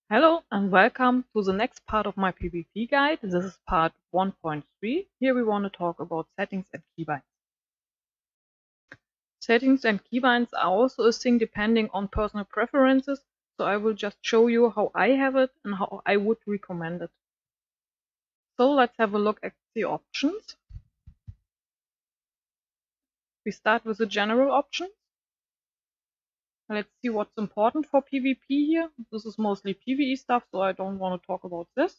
Hello and welcome to the next part of my PvP guide. This is part 1.3. Here we want to talk about settings and keybinds. Settings and keybinds are also a thing depending on personal preferences, so I will just show you how I have it and how I would recommend it. So let's have a look at the options. We start with the general options. Let's see what's important for PvP here. This is mostly PvE stuff, so I don't want to talk about this.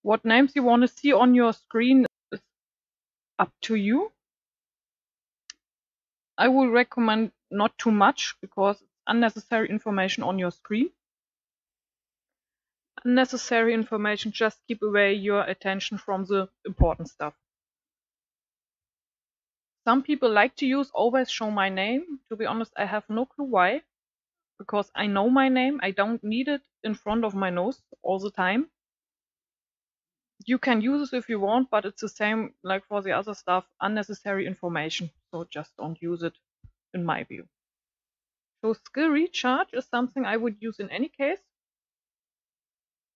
What names you want to see on your screen is up to you. I will recommend not too much because it's unnecessary information on your screen. Unnecessary information just keep away your attention from the important stuff. Some people like to use always show my name. To be honest, I have no clue why. Because I know my name, I don't need it in front of my nose all the time. You can use it if you want, but it's the same like for the other stuff, unnecessary information. So just don't use it, in my view. So skill recharge is something I would use in any case.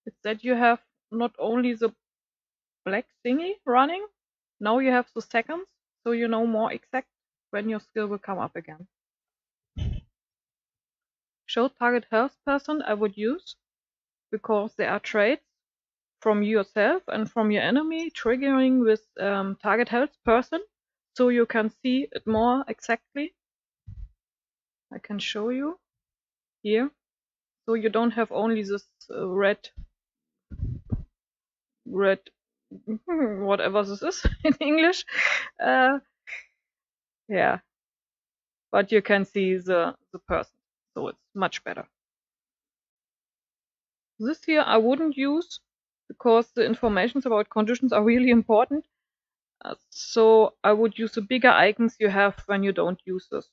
It's that you have not only the black thingy running, now you have the seconds, so you know more exact when your skill will come up again. Show target health percent I would use, because there are traits from yourself and from your enemy triggering with target health percent, so you can see it more exactly. I can show you here, so you don't have only this red whatever this is in English. Yeah, but you can see the person, so it's much better. This here I wouldn't use because the informations about conditions are really important. So I would use the bigger icons you have when you don't use this.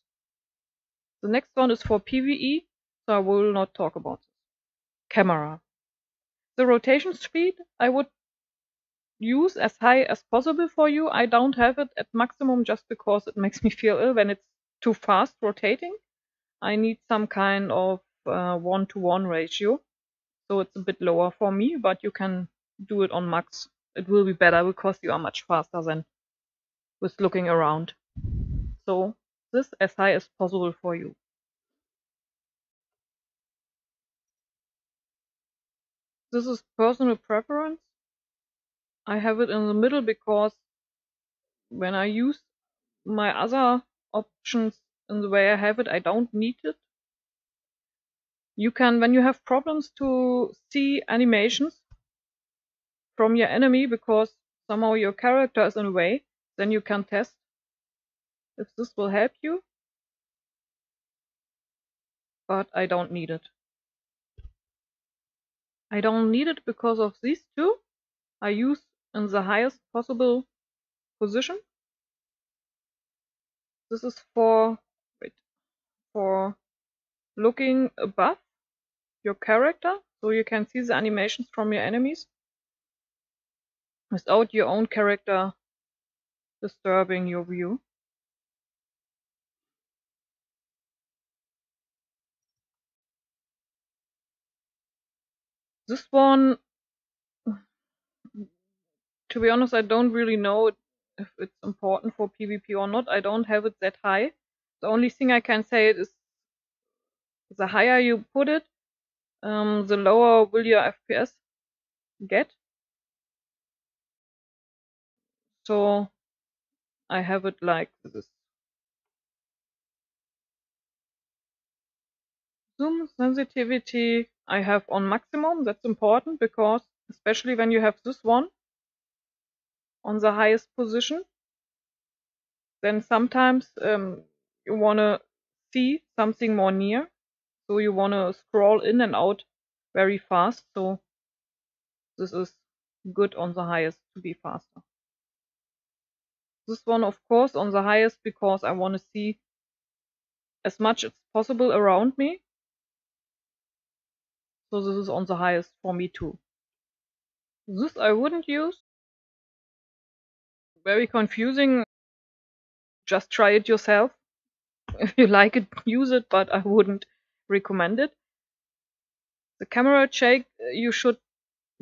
The next one is for PvE, so I will not talk about this. Camera. The rotation speed I would use as high as possible for you. I don't have it at maximum just because it makes me feel ill when it's too fast rotating. I need some kind of 1-to-1 ratio, so it's a bit lower for me, but you can do it on max. It will be better because you are much faster than with looking around. So this as high as possible for you. This is personal preference. I have it in the middle because when I use my other options in the way I have it, I don't need it. You can, when you have problems to see animations from your enemy because somehow your character is in a way, then you can test if this will help you. But I don't need it. I don't need it because of these two. I use in the highest possible position. This is for looking above your character, so you can see the animations from your enemies without your own character disturbing your view. This one, to be honest, I don't really know if it's important for PvP or not. I don't have it that high. The only thing I can say is the higher you put it, the lower will your FPS get. So I have it like this. Zoom sensitivity I have on maximum. That's important because especially when you have this one on the highest position, then sometimes you want to see something more near, so you want to scroll in and out very fast, so this is good on the highest to be faster. This one of course on the highest because I want to see as much as possible around me, so this is on the highest for me too. This I wouldn't use. Very confusing. Just try it yourself. If you like it, use it, but I wouldn't recommend it. The camera shake you should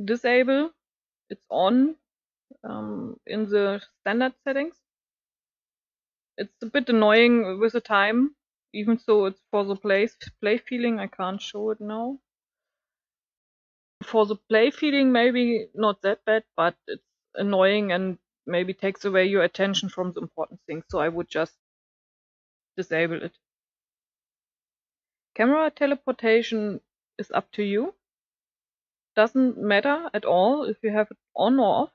disable. It's on in the standard settings. It's a bit annoying with the time, even so it's for the play feeling. I can't show it now. For the play feeling, maybe not that bad, but it's annoying and maybe takes away your attention from the important things. So I would just disable it. Camera teleportation is up to you. Doesn't matter at all if you have it on or off.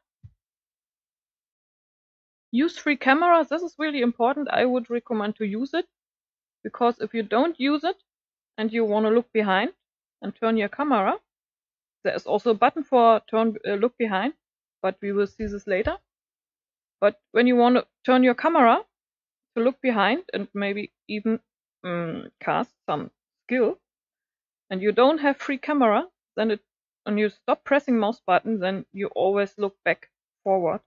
Use free camera. This is really important. I would recommend to use it, because if you don't use it and you want to look behind and turn your camera, there is also a button for look behind, but we will see this later. But when you want to turn your camera to look behind and maybe even cast some skill, and you don't have free camera, then when you stop pressing mouse button, then you always look back forward,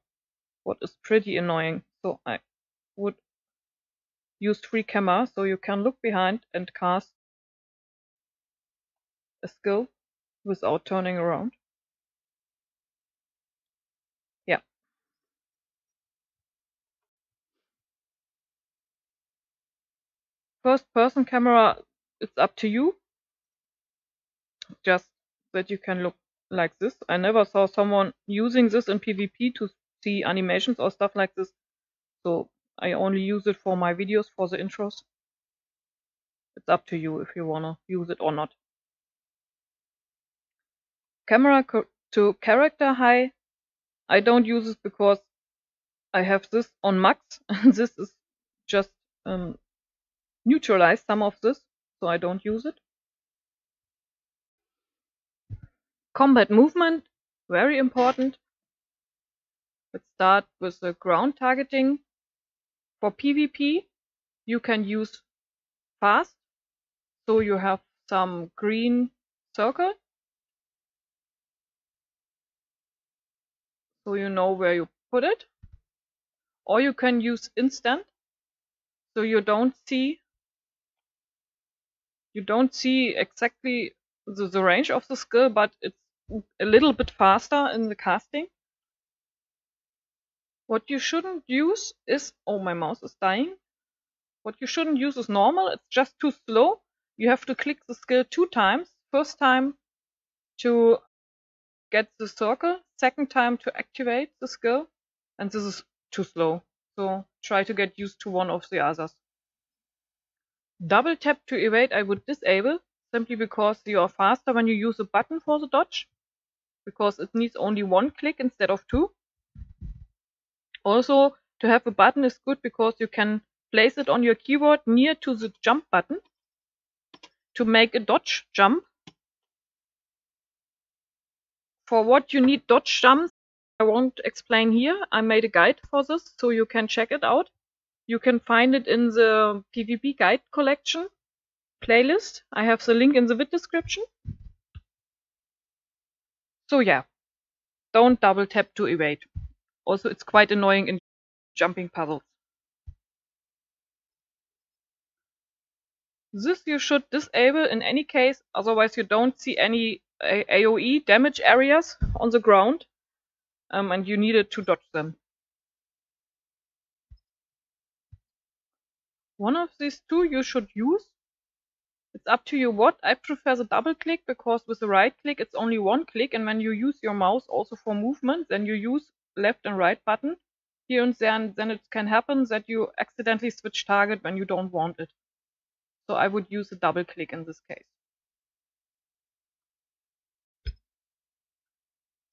what is pretty annoying. So I would use free camera so you can look behind and cast a skill without turning around. Yeah. First person camera, it's up to you. Just that you can look like this. I never saw someone using this in PvP to see animations or stuff like this. So I only use it for my videos, for the intros. It's up to you if you wanna use it or not. Camera to character high, I don't use it because I have this on max and this is just neutralize some of this, so I don't use it. Combat movement, very important. Let's start with the ground targeting. For PvP, you can use fast, so you have some green circle, so you know where you put it. Or you can use instant, so you don't see exactly the range of the skill, but it's a little bit faster in the casting. What you shouldn't use is, oh, my mouse is dying. What you shouldn't use is normal, it's just too slow. You have to click the skill 2 times. First time to get the circle, second time to activate the skill, and this is too slow. So try to get used to one of the others. Double tap to evade I would disable, simply because you are faster when you use a button for the dodge, because it needs only 1 click instead of 2. Also, to have a button is good because you can place it on your keyboard near to the jump button to make a dodge jump. For what you need dodge jumps, I won't explain here. I made a guide for this, so you can check it out. You can find it in the PvP guide collection playlist. I have the link in the vid description. So yeah, don't double tap to evade. Also, it's quite annoying in jumping puzzles. This you should disable in any case, otherwise you don't see any AoE damage areas on the ground, and you needed to dodge them. One of these two you should use. It's up to you what. I prefer the double click, because with the right click it's only 1 click, and when you use your mouse also for movement, then you use left and right button here and there, and then it can happen that you accidentally switch target when you don't want it. So I would use a double click in this case.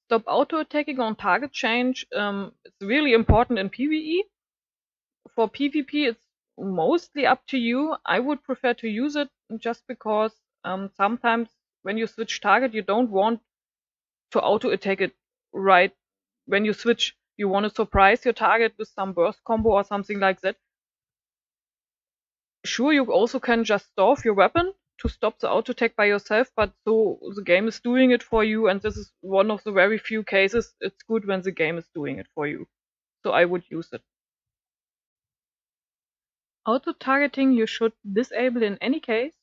Stop auto attacking on target change. It's really important in PvE. For PvP, it's mostly up to you. I would prefer to use it just because sometimes when you switch target, you don't want to auto attack it right when you switch. You want to surprise your target with some burst combo or something like that. Sure, you also can just store off your weapon to stop the auto attack by yourself, but so the game is doing it for you, and this is one of the very few cases it's good when the game is doing it for you. So I would use it. Auto targeting you should disable in any case.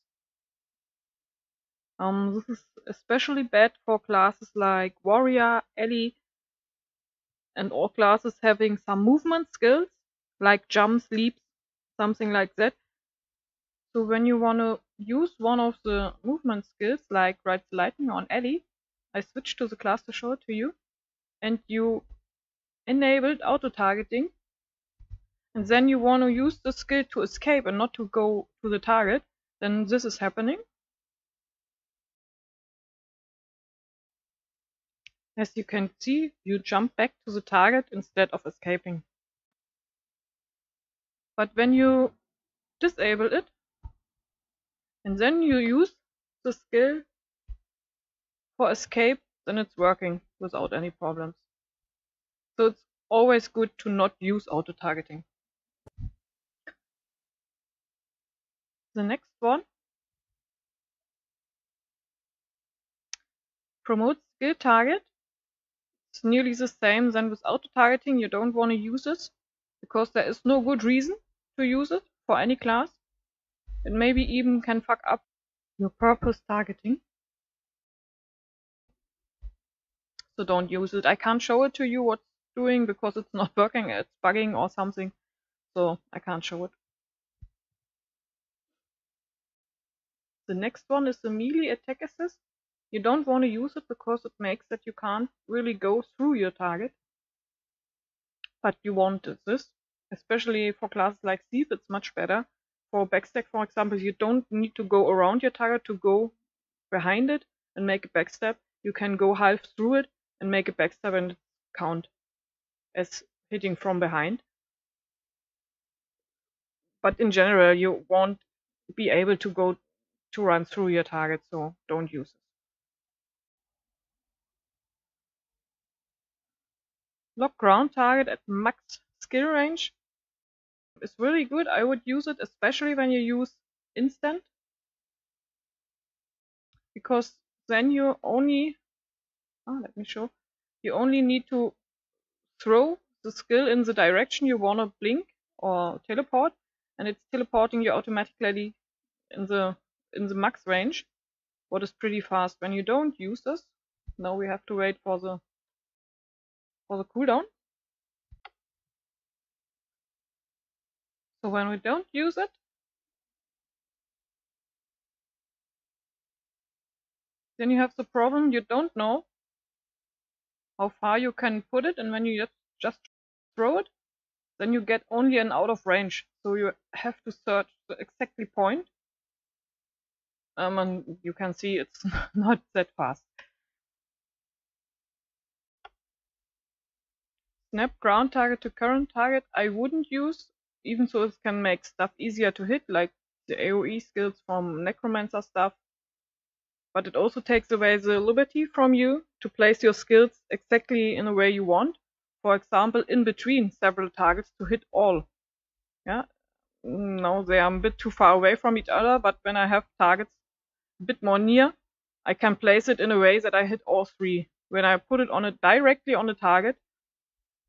This is especially bad for classes like Warrior, Ally, and all classes having some movement skills, like jumps, leaps, something like that. So when you want to use one of the movement skills, like Ride the Lightning on Ally, I switched to the class to show it to you, and you enabled auto-targeting, and then you want to use the skill to escape and not to go to the target, then this is happening. As you can see, you jump back to the target instead of escaping. But when you disable it, and then you use the skill for escape, then it's working without any problems. So it's always good to not use auto-targeting. The next one, promote skill target. It's nearly the same than with auto-targeting. You don't want to use it because there is no good reason to use it for any class. It maybe even can fuck up your purpose targeting. So don't use it. I can't show it to you what's doing because it's not working. It's bugging or something. So I can't show it. The next one is the melee attack assist. You don't want to use it because it makes that you can't really go through your target. But you want this, especially for classes like Thief, it's much better. For backstab, for example, you don't need to go around your target to go behind it and make a backstab. You can go half through it and make a backstab and count as hitting from behind. But in general, you won't be able to run through your target, so don't use it. Lock ground target at max skill range is really good. I would use it especially when you use instant, because then you only let me show. You only need to throw the skill in the direction you want to blink or teleport, and it's teleporting you automatically in the max range, what is pretty fast. When you don't use this, now we have to wait for the cooldown. So when we don't use it, then you have the problem you don't know how far you can put it, and when you just throw it, then you get only an out of range. So you have to search the exactly point. And you can see it's not that fast. Snap ground target to current target I wouldn't use, even so it can make stuff easier to hit, like the AoE skills from necromancer stuff. But it also takes away the liberty from you to place your skills exactly in a way you want. For example, in between several targets to hit all. Yeah, no, they are a bit too far away from each other, but when I have targets a bit more near, I can place it in a way that I hit all three. When I put it on it directly on the target,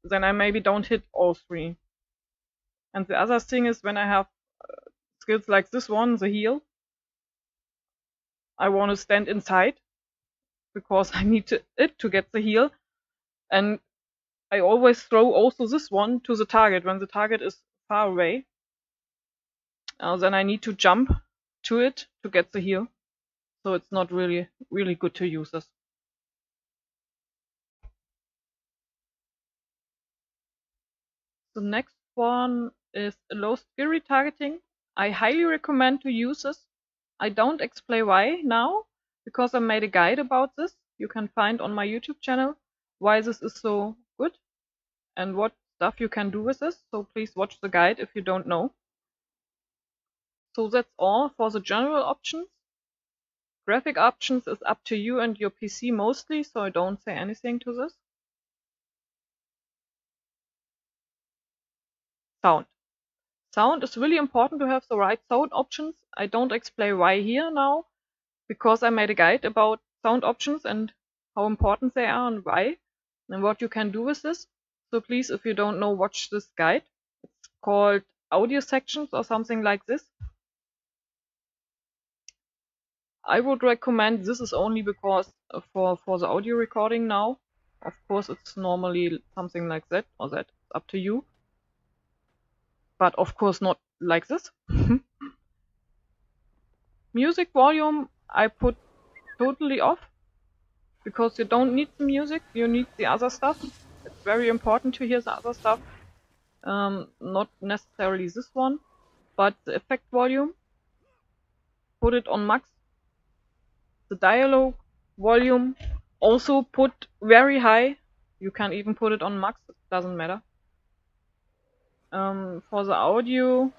then I maybe don't hit all three. And the other thing is, when I have skills like this one, the heal, I want to stand inside because I need it to get the heal, and I always throw also this one to the target when the target is far away. Then I need to jump to it to get the heal, so it's not really good to use this. The next one is low skill retargeting. I highly recommend to use this. I don't explain why now, because I made a guide about this. You can find on my YouTube channel why this is so good and what stuff you can do with this. So please watch the guide if you don't know. So that's all for the general options. Graphic options is up to you and your PC mostly, so I don't say anything to this. Sound. Sound is really important to have the right sound options. I don't explain why here now, because I made a guide about sound options and how important they are and why, and what you can do with this. So please, if you don't know, watch this guide. It's called audio sections or something like this. I would recommend this is only because for the audio recording now. Of course, it's normally something like that or that. It's up to you. But of course not like this. Music volume I put totally off because you don't need the music, you need the other stuff. It's very important to hear the other stuff. Not necessarily this one, but the effect volume, put it on max. The dialogue volume also put very high. You can even put it on max, it doesn't matter. For the audio,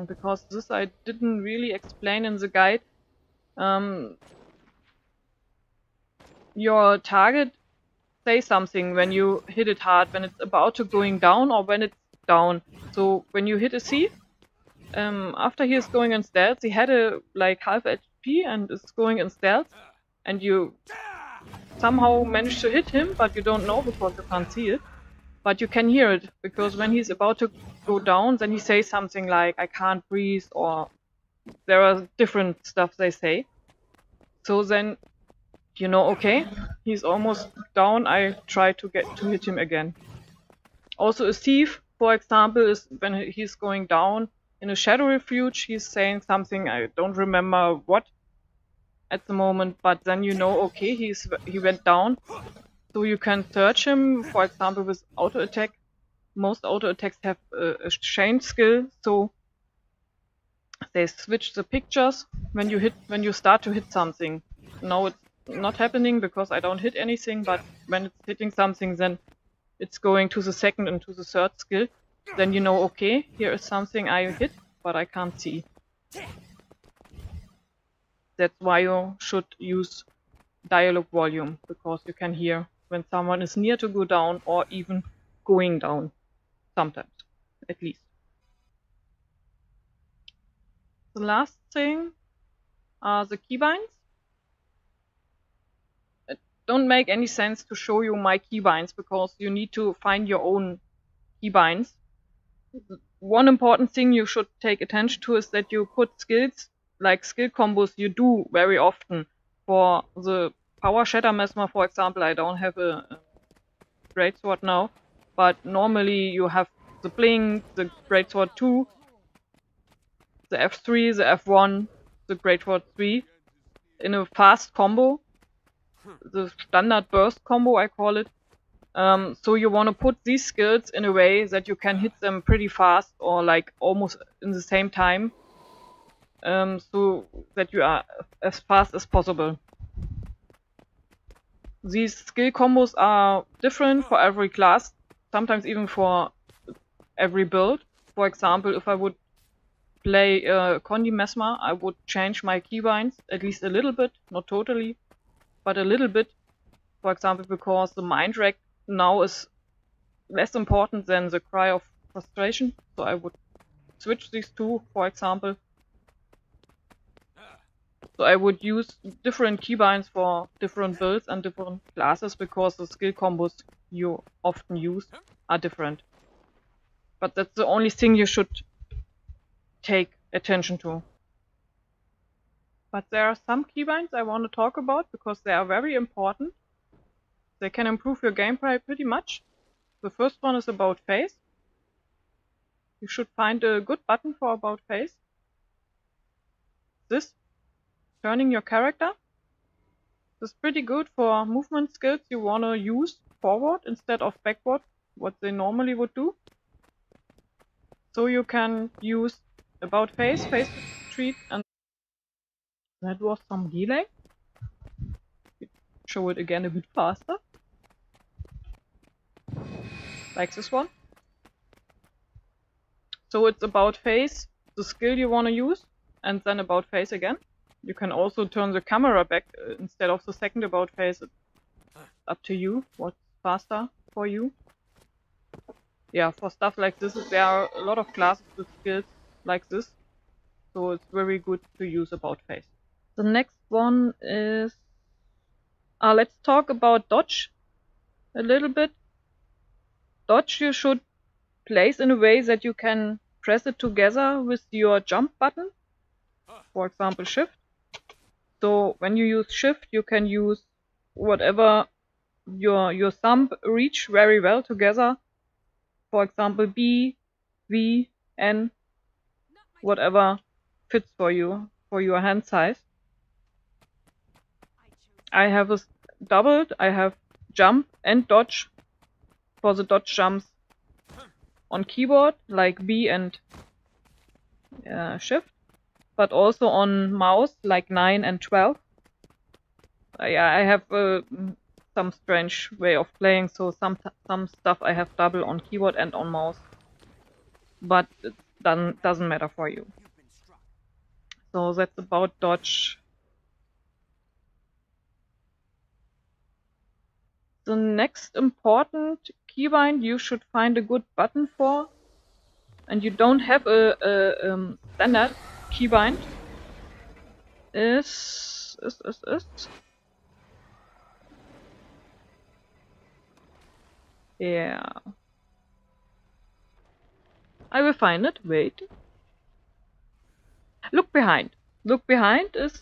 because this I didn't really explain in the guide, your target says something when you hit it hard, when it's about to going down or when it's down. So when you hit a C, after he is going in stealth, he had a like half HP and is going in stealth, and you somehow manage to hit him, but you don't know because you can't see it. But you can hear it, because when he's about to go down, then he says something like, I can't breathe, or there are different stuff they say. So then you know, okay, he's almost down, I try to hit him again. Also a thief, for example, is when he's going down in a shadow refuge, he's saying something, I don't remember what at the moment, but then you know, okay, he went down. So you can search him, for example, with auto attack. Most auto attacks have a chain skill, so they switch the pictures when you start to hit something. Now it's not happening because I don't hit anything, but when it's hitting something, then it's going to the second and to the third skill. Then you know, okay, here is something I hit, but I can't see. That's why you should use dialogue volume, because you can hear when someone is near to go down or even going down. Sometimes, at least. The last thing are the keybinds. It don't make any sense to show you my keybinds because you need to find your own keybinds. One important thing you should take attention to is that you put skills, like skill combos you do very often. For the power shatter mesmer, for example, I don't have a greatsword now, but normally you have the blink, the greatsword 2, the F3, the F1, the greatsword 3 in a fast combo, the standard burst combo I call it. So you want to put these skills in a way that you can hit them pretty fast or like almost in the same time, so that you are as fast as possible. These skill combos are different for every class, sometimes even for every build. For example, if I would play Condi Mesmer, I would change my keybinds at least a little bit, not totally, but a little bit. For example, because the mind rack now is less important than the cry of frustration, so I would switch these two, for example. So I would use different keybinds for different builds and different classes because the skill combos you often use are different. But that's the only thing you should take attention to. But there are some keybinds I want to talk about because they are very important. They can improve your gameplay pretty much. The first one is about face. You should find a good button for about face. This, turning your character. This is pretty good for movement skills you want to use forward instead of backward, what they normally would do. So you can use about face, face retreat, and that was some delay. Show it again a bit faster. Like this one. So it's about face, the skill you want to use, and then about face again. You can also turn the camera back instead of the second about face. It's up to you what's faster for you. Yeah, for stuff like this, there are a lot of classes with skills like this, so it's very good to use about face. The next one is... let's talk about dodge a little bit. Dodge you should place in a way that you can press it together with your jump button, for example shift. So when you use shift, you can use whatever your thumb reach very well together. For example, B, V, N, whatever fits for you, for your hand size. I have a doubled, I have jump and dodge for the dodge jumps on keyboard, like B and shift, but also on mouse, like 9 and 12. I have some strange way of playing, so some stuff I have double on keyboard and on mouse, but it doesn't matter for you. So that's about dodge. The next important keybind you should find a good button for, and you don't have a standard keybind, is yeah. I will find it. Wait. Look behind. Look behind is...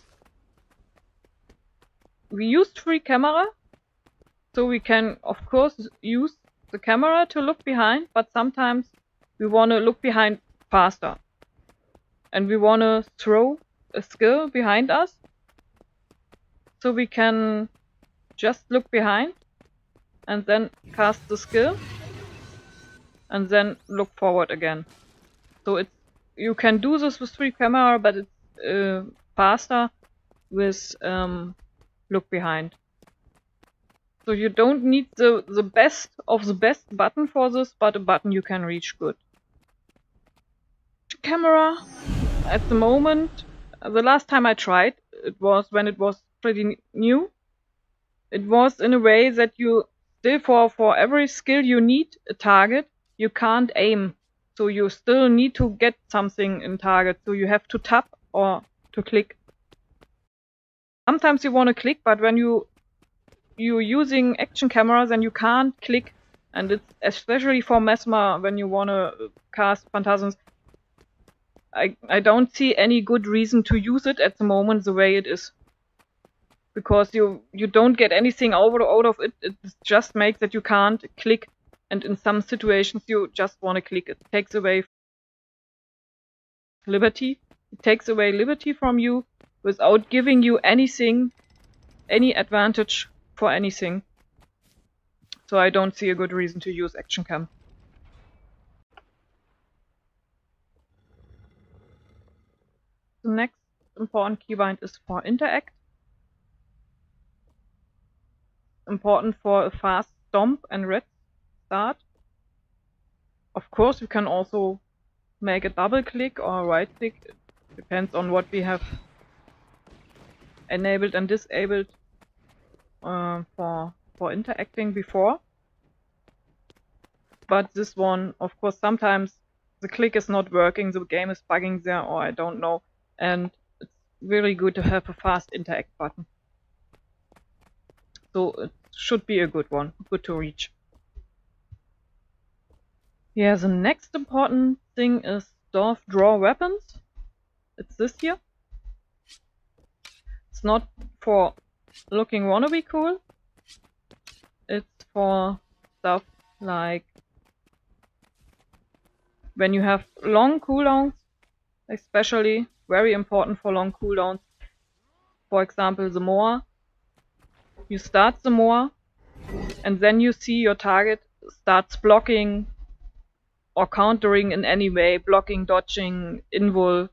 We used free camera, so we can of course use the camera to look behind, but sometimes we want to look behind faster. And we want to throw a skill behind us, so we can just look behind and then cast the skill and then look forward again. So it's, you can do this with free camera, but it's faster with look behind. So you don't need the best of the best button for this, but a button you can reach good. Camera, at the moment, the last time I tried, it was when it was pretty new. It was in a way that you still, for every skill you need a target, you can't aim. So you still need to get something in target, so you have to tap or to click. Sometimes you want to click, but when you're using action cameras and you can't click, and it's especially for mesmer when you want to cast phantasms, I don't see any good reason to use it at the moment the way it is. Because you don't get anything out of it, it just makes that you can't click, and in some situations you just want to click. It takes away liberty. It takes away liberty from you without giving you anything, any advantage for anything. So I don't see a good reason to use action cam. The next important keybind is for interact. Important for a fast stomp and red start. Of course, we can also make a double click or right click. It depends on what we have enabled and disabled for interacting before. But this one, of course, sometimes the click is not working, the game is bugging there, or I don't know, and it's really good to have a fast interact button. So it should be a good one, good to reach. Yeah, the next important thing is draw weapons. It's this here. It's not for looking wannabe cool. It's for stuff like when you have long cooldowns, especially very important for long cooldowns. For example, the Moa. You start the Moa, and then you see your target starts blocking or countering in any way, blocking, dodging, invul,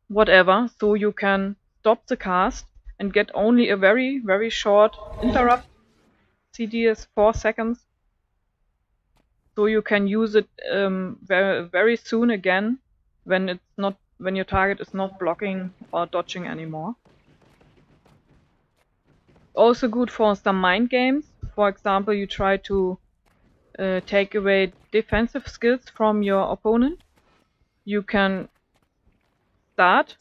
whatever. So you can stop the cast and get only a very, very short interrupt. CD is 4 seconds. So you can use it very, very soon again when it's not, when your target is not blocking or dodging anymore. Also good for some mind games. For example, you try to take away defensive skills from your opponent. You can start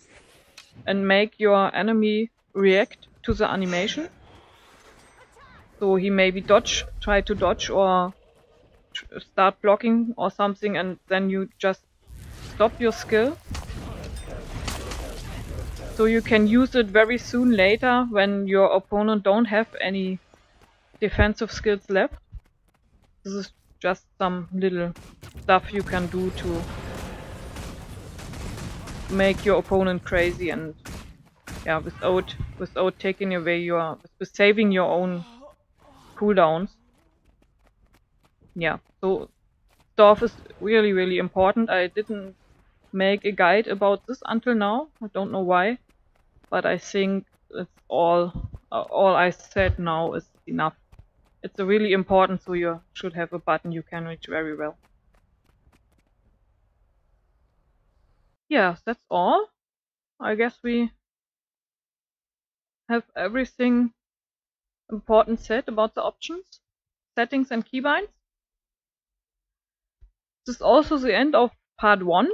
and make your enemy react to the animation. So he maybe try to dodge or start blocking or something, and then you just stop your skill. so you can use it very soon later when your opponent don't have any defensive skills left. This is just some little stuff you can do to make your opponent crazy, and yeah, without taking away your, with saving your own cooldowns. Yeah, so stuff is really, really important. I didn't make a guide about this until now. I don't know why, but I think it's all I said now is enough. It's really important, so you should have a button you can reach very well. Yeah, that's all. I guess we have everything important said about the options, settings and keybinds. This is also the end of part 1.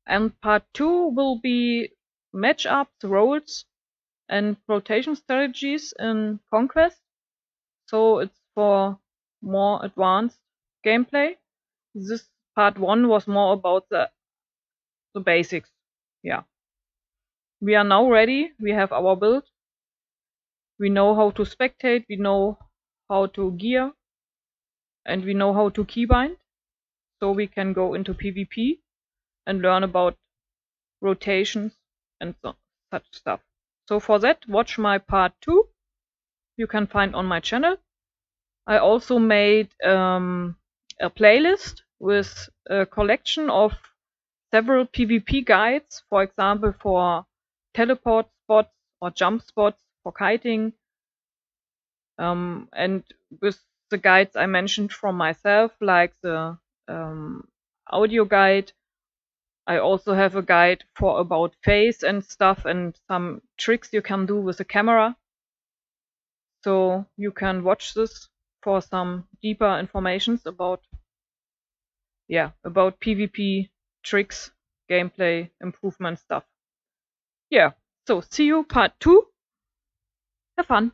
And part 2 will be matchups, roles, and rotation strategies in Conquest. So it's for more advanced gameplay. This part 1 was more about the basics. Yeah. We are now ready. We have our build. We know how to spectate. We know how to gear. And we know how to keybind. So we can go into PvP and learn about rotations and such stuff. So for that, watch my part 2. You can find on my channel. I also made a playlist with a collection of several PvP guides, for example, for teleport spots or jump spots, for kiting, and with the guides I mentioned from myself, like the audio guide. I also have a guide for about face and stuff, and some tricks you can do with the camera. So you can watch this for some deeper informations about PvP tricks, gameplay, improvement stuff. Yeah, so see you part 2. Have fun.